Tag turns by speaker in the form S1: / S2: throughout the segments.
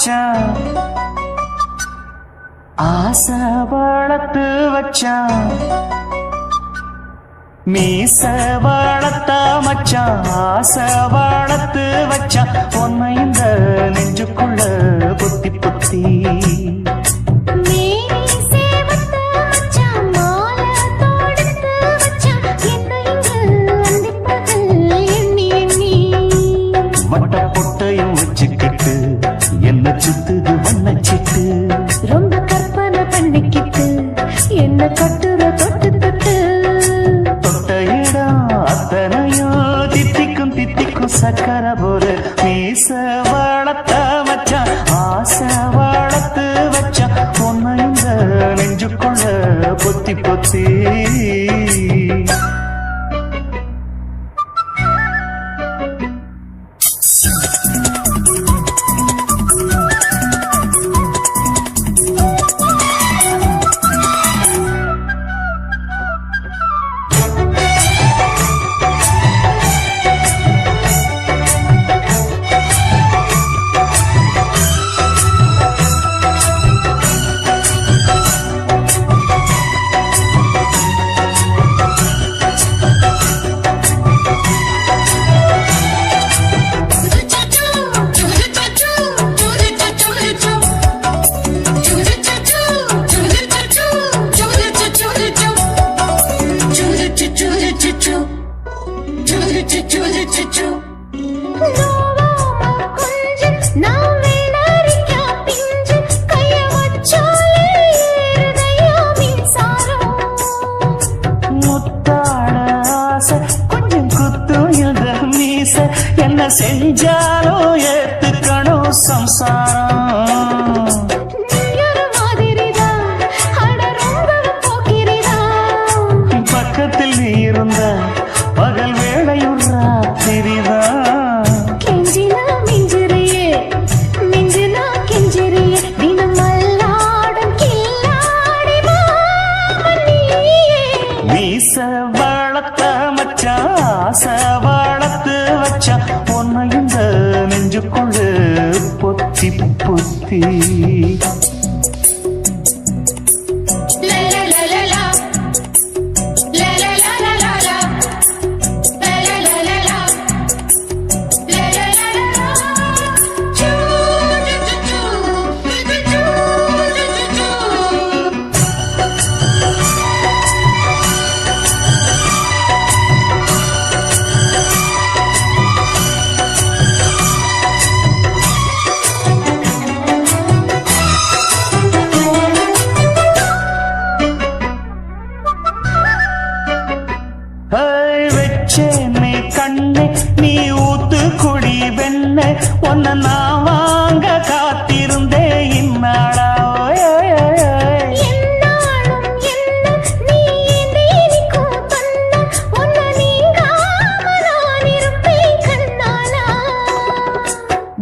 S1: மச்சான் ஆசை வளர்த்து வச்சான் மீச வளர்த்த மச்சான் ஆசை வளர்த்து வச்சான் உன்னை இந்த நெஞ்சுக்குள்ள பொத்தி பொத்தி வட்ட பொட்டையும் வச்சுக்கிட்டு என்ன சுத்துது வண்ணச்சிட்டு
S2: ரொம்ப கற்பனை பண்ணிக்கிட்டு என்ன கட்டுற தொட்டு தொட்டு
S1: தொட்ட இடம் அத்தனையோ தித்திக்கும் தித்திக்கும் சக்கர போல மீச வளர்த்த மச்சான் ஆசை வளர்த்து வச்சான் உன்னை இந்த நெஞ்சுக்குள்ள பொத்தி பொத்தி என்ன செஞ்சாலும் ஏத்துக்கணும் சம்சாரம் பக்கத்தில் நீ இருந்த பகல் வேளையும் ராத்திரிதான்
S2: கெஞ்சினா மிஞ்சிறியே மிஞ்சினா கெஞ்சிறியே தினம் மல்லாடும் கில்லாடி மாமணியே
S1: மீச வளர்த்த மச்சான் ஆசை வளர்த்து வச்சான் உன்னை இந்த நெஞ்சுக்குள்ள பொத்தி பொத்தி வச்சேனே கண்ணே நீ ஊத்து குடி வெண்ண உன்னை நான் வாங்க காத்திருந்தே இந்நாளா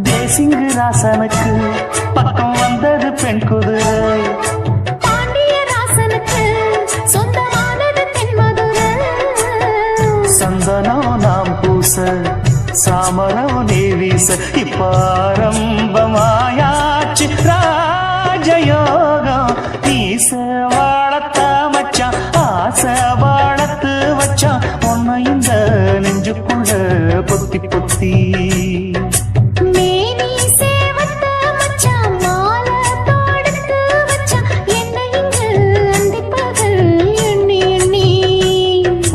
S1: தேசிங்கு ராசனுக்கு பக்கம் வந்தது பெண் குதிரை சந்தனம் நாம் பூச சாமரம் நீ வீச இப்பாரம்பமாயாச்சு ராஜயோகம் நீச வாழத்த மச்சான் ஆசை வாழத்து வச்சான் உன்னை இந்த நெஞ்சுக்குள்ள பொத்தி பொத்தி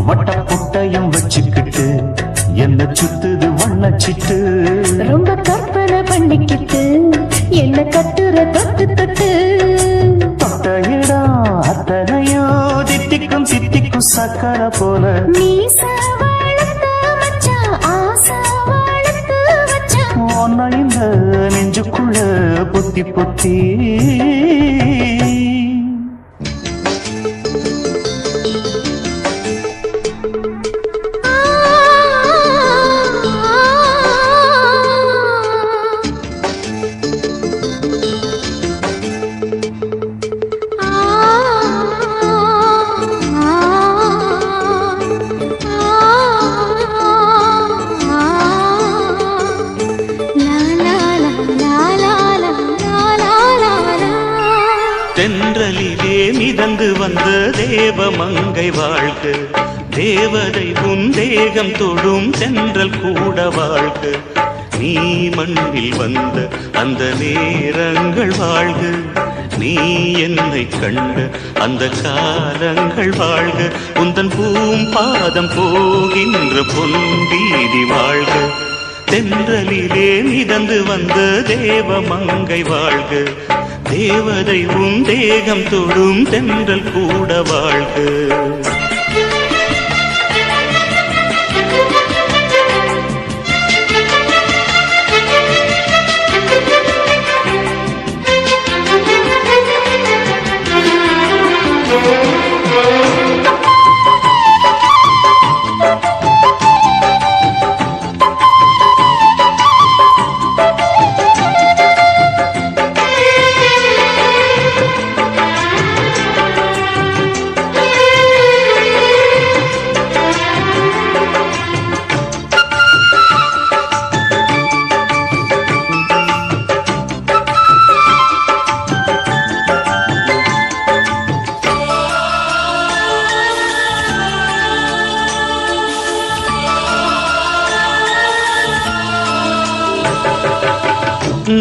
S1: வட்ட பொட்டையும் வச்சுக்கிட்டு என்ன சுத்துது வண்ணச்சிட்டு
S2: ரொம்ப கற்பனை பண்ணிக்கிட்டு என்ன கட்டுற தொட்டு தொட்டு
S1: தொட்ட இடம் அத்தனையோ தித்திக்கும் தித்திக்கும் சக்கர போல
S2: மீச வளர்த்த மச்சான் ஆசை வளர்த்து வச்சான்
S1: உன்னை இந்த நெஞ்சுக்குள்ள பொத்தி பொத்தி
S2: la la la la la
S1: மிதந்து வந்த தேவ மங்கை வாழ்க, தேவதை உன் தேகம் தொடும் சென்றல் கூட வாழ்க, நீ மண்ணில் வந்த அந்த நேரங்கள் வாழ்க, நீ என்னை கண்ட அந்த காலங்கள் வாழ்க, உந்தன் பூம்பாதம் போகின்ற பொன் வீதி வாழ்க, தென்றலிலே மிதந்து வந்த தேவ மங்கை வாழ்க, தேவதை உன் தேகம் தொடும் தென்றல் கூட வாழ்க.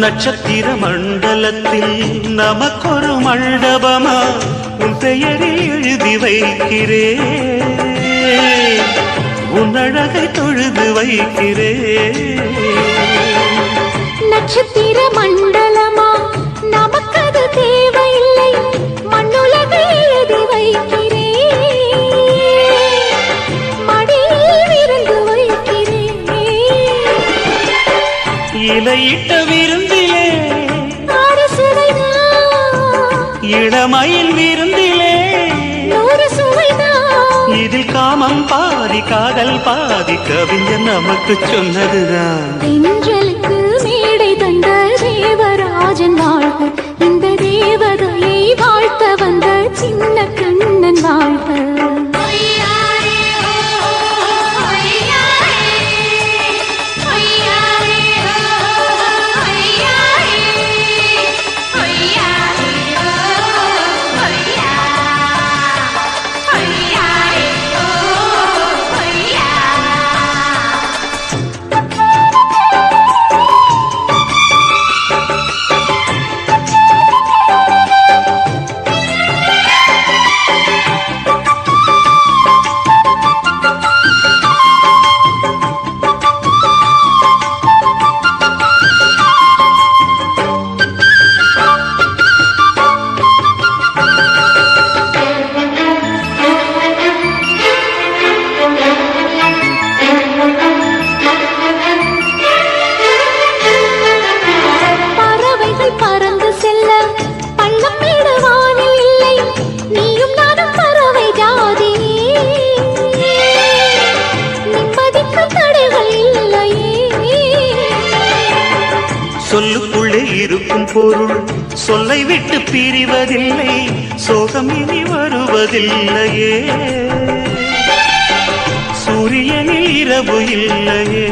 S1: நட்சத்திர மண்டலத்தில் நமக்கொரு மண்டபமா உன் பெயரை எழுதி வைக்கிறேன், உன் அழகை தொழுது வைக்கிறேன்.
S2: நட்சத்திர மண்டலமா நமக்கது தேவையில்லை, மண்ணுலகை எழுதி வைக்கிறேன், மடியில் விருந்து வைக்கிறேன்.
S1: இலையிட்ட விருந்திலே இளமயில் விருந்திலே இதில் காமம் பாதி காதல் பாதி கவிஞர் நமக்கு சொன்னதுதான்.
S2: தென்றலுக்கு மேடை தந்த தேவராஜன் வாழ்க, இந்த தேவதையை வாழ்த்த வந்த சின்ன கண்ணன் வாழ்க.
S1: சொல்லுக்குள்ளே இருக்கும் பொருள் சொல்லை விட்டு பிரிவதில்லை, சோகம் இனி வருவதில்லையே, சூரியனில் இரவு இல்லையே.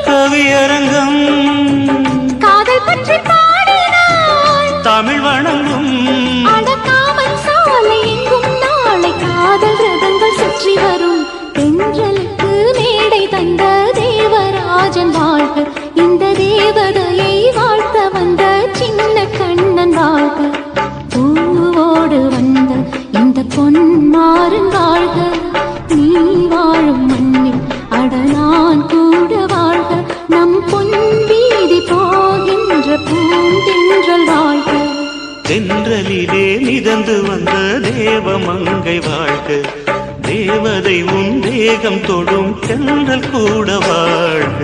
S1: கவியரங்கம்
S2: காதல் பற்றி பாடினாள்,
S1: தமிழ் வணங்கும்
S2: அடக்காமல் சாலை எங்கும் நாளை காதல் ரதங்கள் சுற்றி வரும். தென்றலுக்கு மேடை தந்த தேவராஜன் வாழ்க, இந்த தேவதையை வாழ்த்த வந்த சின்ன கண்ணன் வாழ்க. பூவோடு வந்த இந்த பொன்மாறன் வாழ்க, நீ வாழும் மண்ணில் அடனான் கூட வாழ்க, நம் பொன் வீதி போகின்ற பூந்தென்றல் வாழ்க.
S1: தென்றலிலே மிதந்து வந்த தேவ மங்கை வாழ்க, தேவதை உன் தேகம் தொடும் தென்றல் கூட வாழ்க.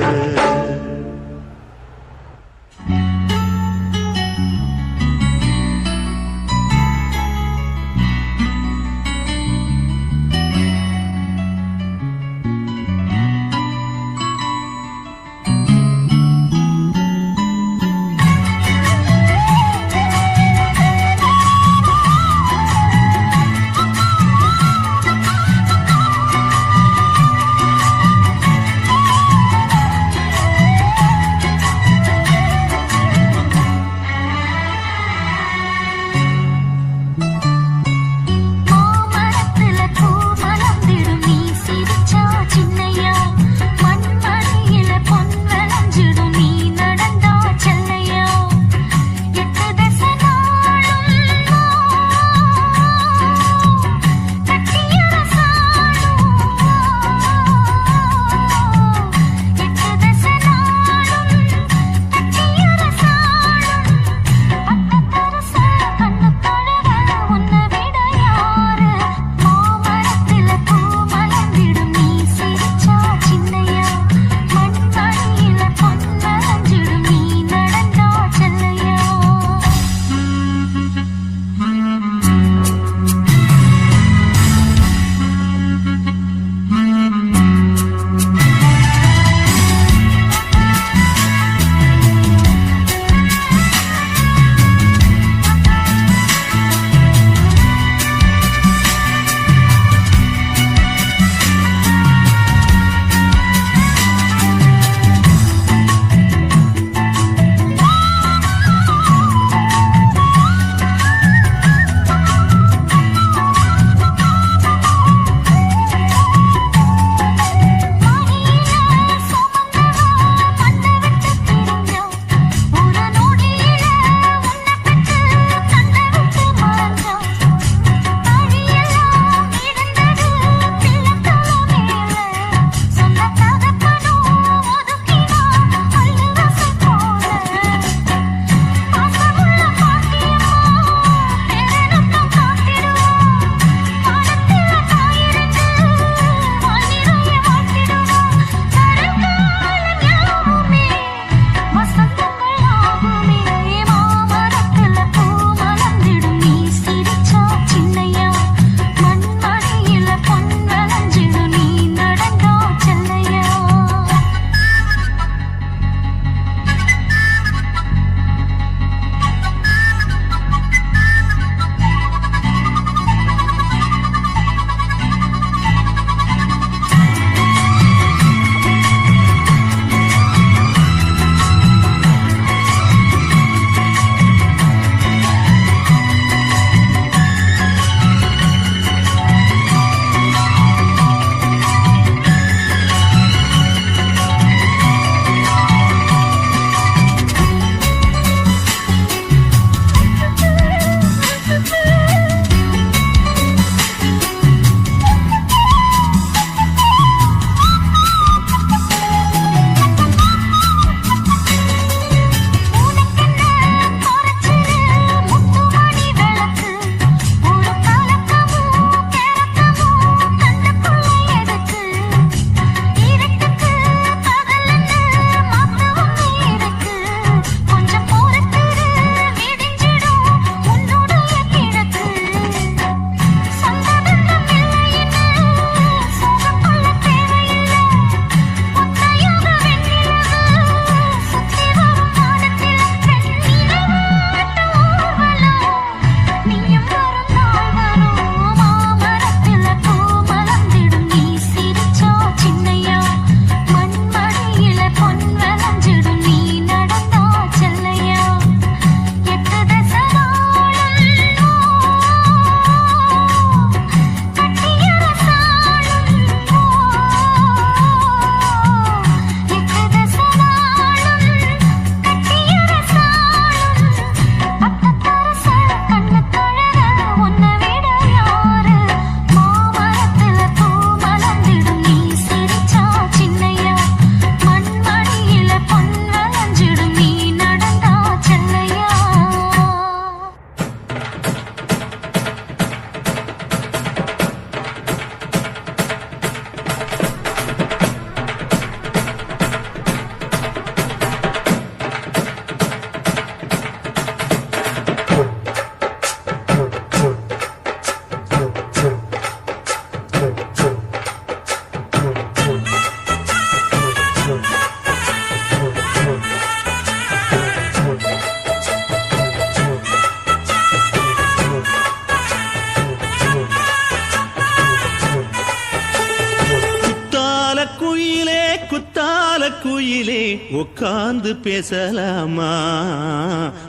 S3: உட்கார்ந்து பேசலாமா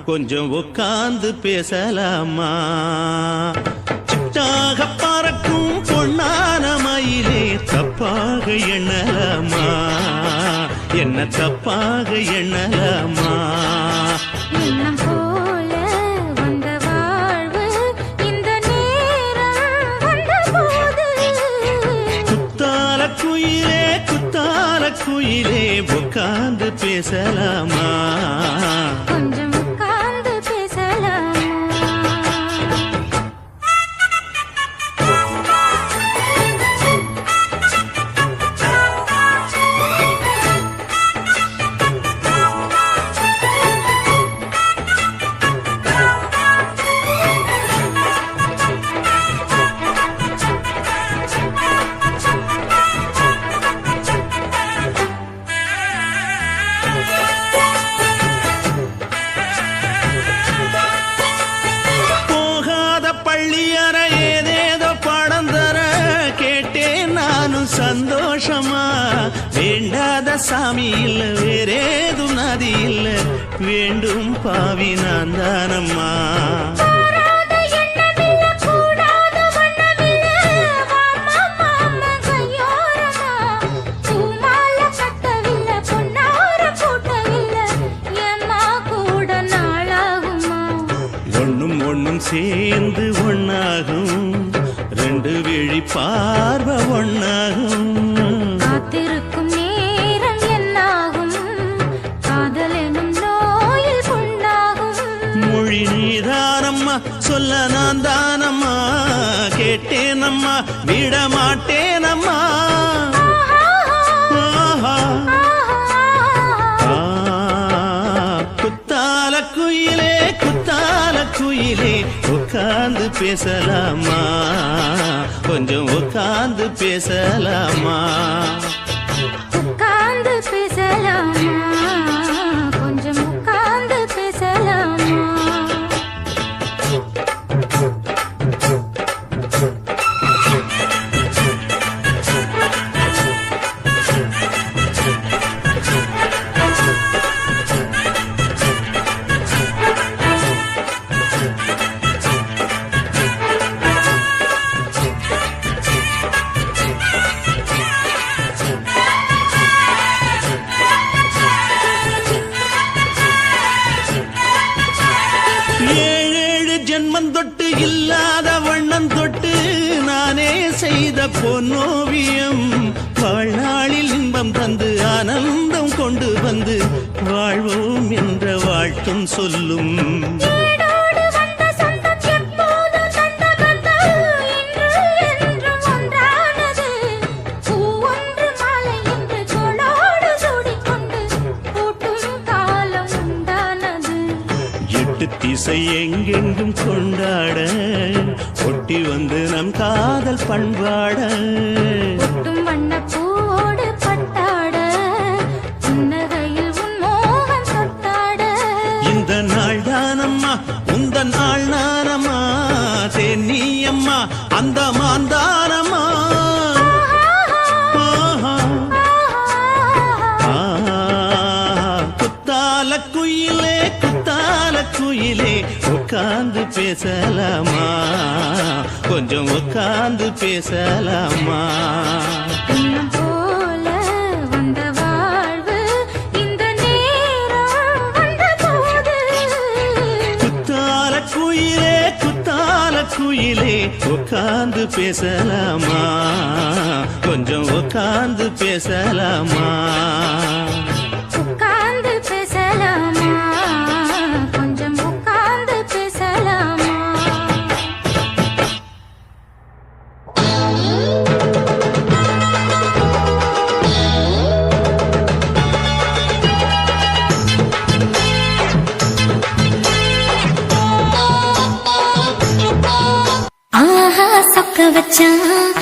S3: கொஞ்சம் உட்கார்ந்து பேசலாமா சிட்டாக பறக்கும் பொன்னான மயிலே தப்பாக எண்ணலாமா என்ன தப்பாக எண்ணலாமா
S2: எண்ணம் போல வந்த வாழ்வு இந்த நேரம் வந்தபோது
S3: குத்தால குயிலே உட்கார்ந்து பேசலாமா
S2: கொஞ்சம் உட்கார்ந்து பேசலாமா
S3: சந்தோஷமா வேண்டாத சாமி இல்ல வேறேது நதி இல்ல வேண்டும் பாவி நான் தானம்மா ஒண்ணும் சேர்ந்து ஒன்னாகும் ரெண்டு விழி பார்வை ஒன்னாகும்
S2: காத்திருக்கும் நேரம் என்னாகும் காதல் எனும் நோயில் புண்ணாகும்
S3: மொழி நீதானம்மா சொல்ல நான் தானம்மா கேட்டேனம்மா விட மாட்டேனம்மா குத்தால குயிலே உட்கார்ந்து பேசலாமா கொஞ்சம் உட்கார்ந்து பேசலாமா
S2: உட்கார்ந்து பேசலாமா கொஞ்சம் உட்கார்ந்து பேசலாமா
S3: ஜென்மம் தொட்டு இல்லாத வண்ணம் தொட்டு நானே செய்த பொன்னோவியம் வாழ்நாளில் இன்பம் தந்து ஆனந்தம் கொண்டு வந்து வாழ்வோம் என்ற வாழ்த்தும் சொல்லும் திசை எங்கெங்கும் கொண்டாட ஒட்டி வந்து நம் காதல் பண்பாட
S2: வண்ண பூவோடு பட்டாட புன்னகையில் உன் மோகம் தொட்டாட
S3: இந்த நாள் தானம்மா உந்த நாள் நானம்மா தென்னியம்மா அந்த மாந்தானம்மா குயிலே உட்கார்ந்து பேசலாமா கொஞ்சம் உட்கார்ந்து பேசலாமா
S2: எண்ணம் போல வந்த வாழ்வு இந்த நேரம் வந்தபோது
S3: குத்தால குயிலே உட்கார்ந்து பேசலாமா கொஞ்சம் உட்கார்ந்து பேசலாமா
S2: உட்கார்ந்து பேசலாமா கொஞ்சம் உட்கார்ந்து பேசலாமா ஆஹா சொக்க வச்சான்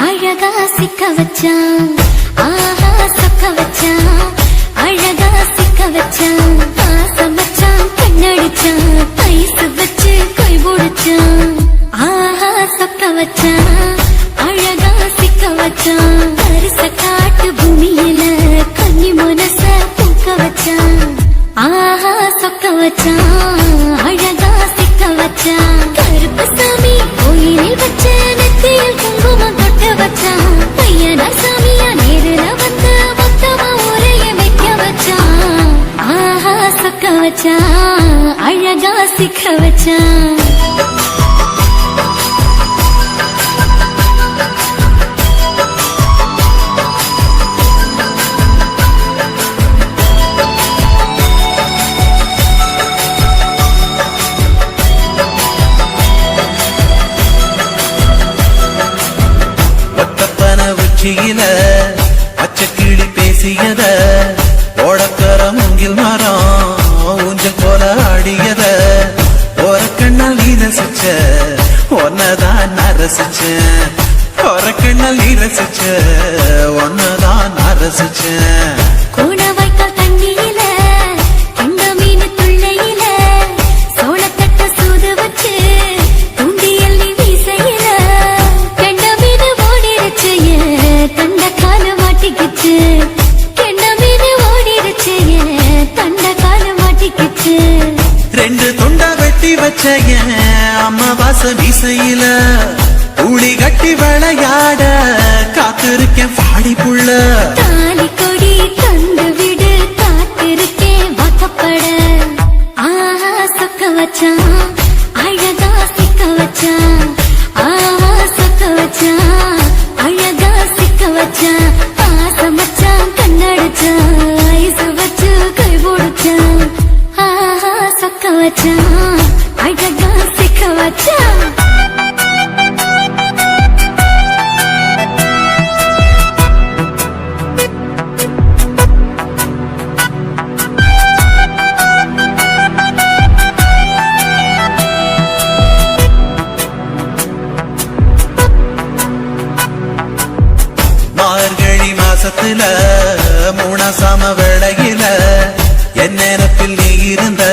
S2: அழகா சிக்க வச்சான் ஆஹா சொக்க வச்சான் அழகா சிக்க வச்சான் ஆசமச்சான் கண்ணடிச்சான் ஐஸ் வச்சு கை போடுச்சான் ஆஹா சொக்க வச்சான் அழகா சிக்க வச்சான் அரிச காட்டு பூமியில கன்னி மனச பூக்க சிக்க வச்சான்
S4: உச்சியில பச்சைக்கிளி பேசியத ஓடக்கர மூங்கில் மரம் ஊஞ்சல் போல ஆடியத ஒரு கண்ணால் நீ ரசிச்ச ஒன்னதான் நான் ரசிச்சேன் ஒரு கண்ணால் நீ ரசிச்ச ஒன்னதான் நான் ரசிச்சேன்
S2: கூட வைக்கால் தண்ணியில கண்ட மீன் துள்ளையில சோளத்தட்ட சூது வச்சு தூண்டியல் நீ வீசையில கண்ட மீன் ஓடிருச்சு தண்ட கால மாட்டிக்கிச்சு கண்ட மீன் ஓடிருச்சு தண்ட கால மாட்டிக்கிச்சு
S4: ரெண்டு துண்டா வெட்டி வச்ச அம்மா வாச வீசையில ஊழி கட்டி விளையாட காத்திருக்கேன் பாடி புள்ள
S2: தாலி கொடி தந்து விடு காத்திருக்கேன் வாக்கப்பட ஆஹா சொக்க வச்சான் அழகா சிக்க வச்சான் ஆஹா சொக்க வச்சான் அழகா சிக்க வச்சான் பாசம் வச்சான் கண்ணடிச்சான் ஐசு வச்சு கை போடுச்சான் ஆஹா சொக்க வச்சான் அழகா சிக்க வச்சான்
S4: மார்கழி மாசத்துல மூணாசாம வேளையில என் நேரத்தில் நீ இருந்த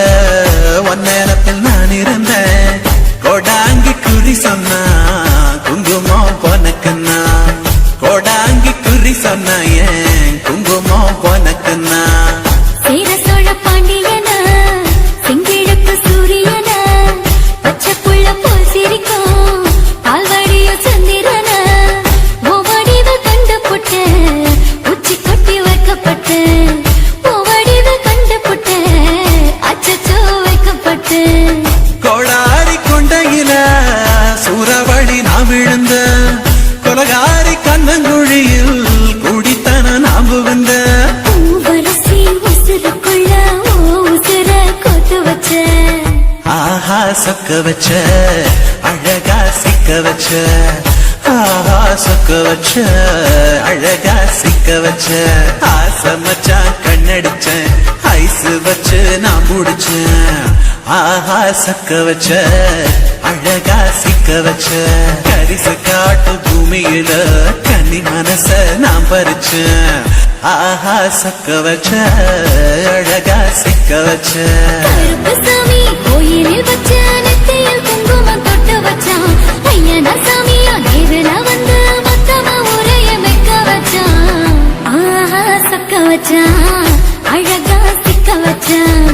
S4: உன் நேரத்தில் நான் இருந்தேன் கோடாங்கி குறி சொன்னா குங்குமம் பொனக்குன்னா கோடாங்கி குறி சொன்னா ஏன் குங்குமம் பொனக்குன்னா
S2: சேர சோழ பாண்டியன செங்கிழக்கு சூரியன பச்சை புள்ள போல் சிரிக்கும் பால்வடிய சந்திரன ஓவடிவ கண்டு புட்ட உச்சி கொட்டி வைக்கப்பட்டு ஓவடிவ கண்டு புட்ட அச்சச்சோ வைக்கப்பட்டு
S4: கோடாரி கொண்டையில சூறவழி நான் விழுந்த கொலகாரி கண்ணங்குழியில் குடித்தன நாம் புகுந்த
S2: பூவரசி உசுருக்குள்ள உசுர கொத்து வச்ச
S4: ஆஹா சொக்க வச்ச அழகா சிக்க வச்ச ஆஹா சொக்க வச்ச அழகா சிக்க வச்ச ஆசை மச்சான் கண்ணடிச்சேன் ஐசு வச்சு நான் முடிச்சேன் ஆஹா சொக்க வச்ச அழகா சிக்க வச்ச கரிசு காட்டு பூமியில கன்னி மனச நான் பறிச்சேன் ஆஹா சொக்க வச்ச அழகா சிக்க வச்ச
S2: கருப்பசாமி கோயிலில் வச்ச நெத்தியில் குங்குமம் தொட்டு வச்சான் ஐயனா சாமியா நேரில வந்து மொத்தமா உரைய வைக்க வச்சான் ஆஹா சொக்க வச்சான் அழகா சிக்க வச்சான்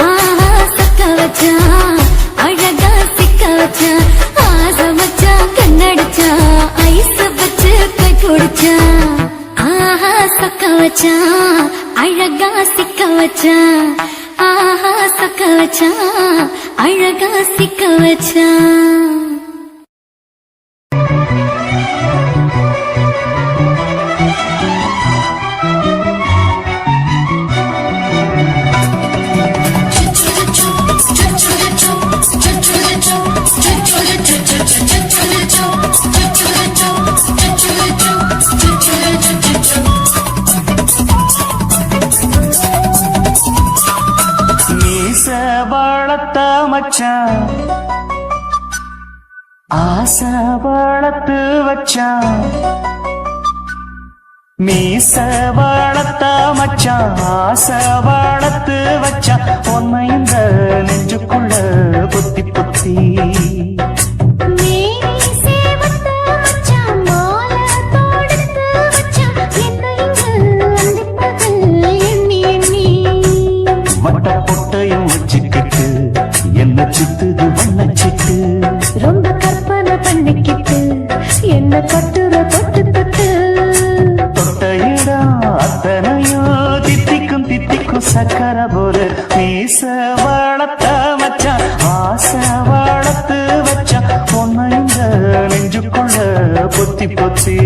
S2: ஆஹா சொக்க வச்சான் அழகா சிக்க வச்சான் ஆசை வச்சான் கண்ணடிச்சான் ஐஸ் வச்சு கை பிடிச்சான் ஆஹா சொக்க வச்சான் அழகா சிக்க வச்சான் ஆஹா சொக்க வச்சான் அழகா சிக்க வச்சான்
S1: மீச வளர்த்த மச்சான் ஆசை வளர்த்து வச்சான் மீச வளர்த்த மச்சான் ஆசை வளர்த்து வச்சான் உன்னை இந்த நெஞ்சுக்குள்ள புத்தி புத்தி வட்ட பொட்டையும் வச்சுக்கிட்டு என்ன சித்துது வண்ண சிட்டு
S2: ரொம்ப கற்பனை பண்ணிக்கிட்டு என்ன கட்டுற தொட்டு தொட்டு
S1: தொட்ட இடம் அத்தனையும் தித்திக்கும் தித்திக்கும் சக்கர போல மீச வளர்த்த மச்சான் ஆசை வளர்த்து வச்சா உன்னை இந்த நெஞ்சுக்குள்ள பொத்தி பொத்தி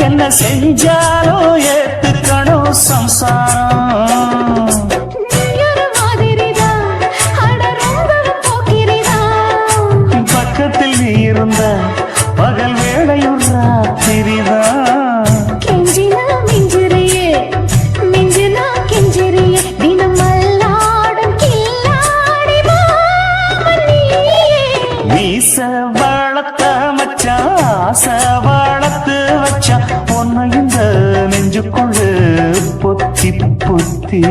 S1: என்ன செஞ்சாலும் ஏத்துக்கணும் சம்சாரம் பக்கத்தில் நீ இருந்த பகல் வேளையும் ராத்திரிதான்
S2: கெஞ்சினா மிஞ்சிறியே மிஞ்சினா கெஞ்சிறியே தினம் மல்லாடும் கில்லாடி
S1: மீச வளர்த்த மச்சான் ஆசை வளர்த்து வச்சா உன்னை இந்த நெஞ்சுக்குள்ளு பொத்தி பொத்தி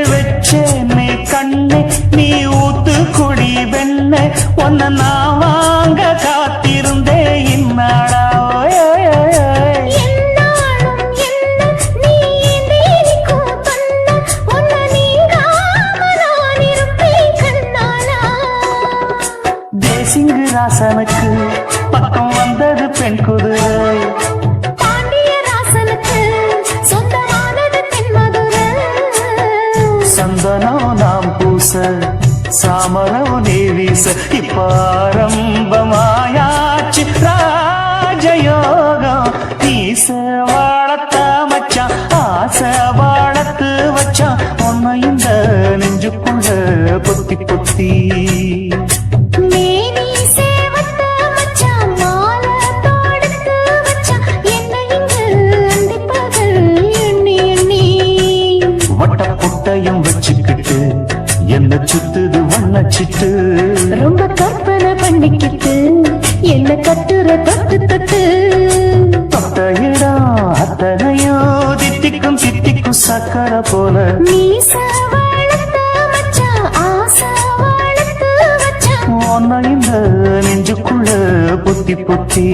S1: வச்சேனே கண்ணே நீ ஊத்து குடி வெண்ணே உன்னை நான் வாங்க காத்திருந்தே இன்னாடா தேசிங்கு ராசனுக்கு பக்கம் வந்தது பெண் குதிரை சந்தனம் நாம் பூச சாமரம் நீ வீச இப்ப ஆரம்பமாயாச்சு ராஜயோகம் ஈச வாழத்த மச்சான் ஆசை வாழத்து வச்சான் உன்னை இந்த நெஞ்சுக்குள்ள பொத்தி பொத்தி வட்டப்புட்டையும் வச்சுக்கிட்டு என்ன சுத்துது வண்ணச்சிட்டு
S2: ரொம்ப கற்பனை பண்ணிக்கிட்டு என்ன கட்டுற தொட்டு தொட்டு
S1: தொட்ட இடம் அத்தனையோ தித்திக்கும் தித்திக்கும் சக்கரை போல
S2: மீச வளர்த்த மச்சான் ஆசை வளர்த்து வச்சான்
S1: உன்னை இந்த நெஞ்சுக்குள்ள பொத்தி பொத்தி